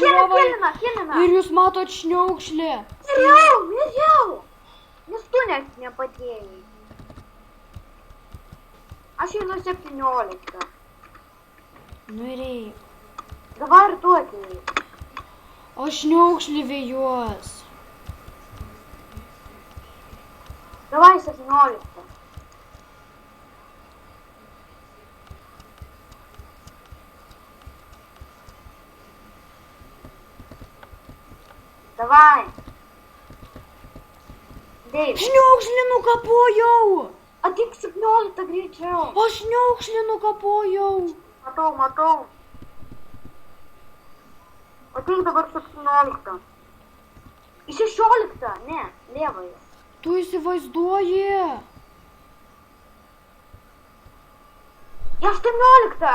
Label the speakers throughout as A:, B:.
A: žiūrovai.
B: Kėlina.
A: Ir jūs matot šniaukšlį.
B: Miriau. Nes tu net nepadėjai. Aš einu 17.
A: Nu ir eik.
B: Dabar ir tu atėjai.
A: O šniaukšlį vėjuos.
B: Давай 17. Давай. Дейв.
A: Šniaukšlį nukapojau.
B: Ateik 17 greičiau.
A: Aš šniaukšlį nukapojau.
B: Matau. Ateik dabar 17. Į 16. Ne, lievai.
A: Tu įsivaizduoji.
B: Į 18.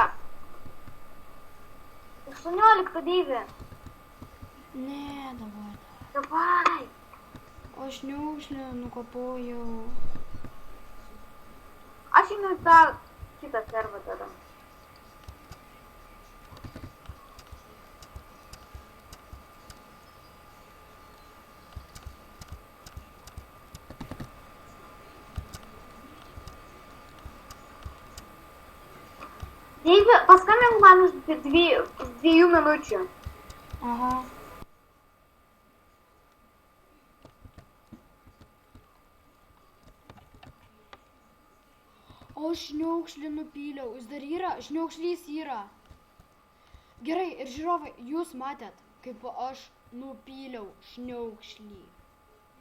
B: 18, Deivi.
A: Ne, dabar.
B: Давай.
A: Aš šniaukšlį nukapojau.
B: Aš einu į tą kitą servą tada. Deivi, paskambink man už 2 minučių.
A: Aha. O šniaukšlį nupyliau. Jis dar yra? Šniaukšlys yra. Gerai, ir žiūrovai, jūs matėt, kaip aš nupyliau šniaukšlį.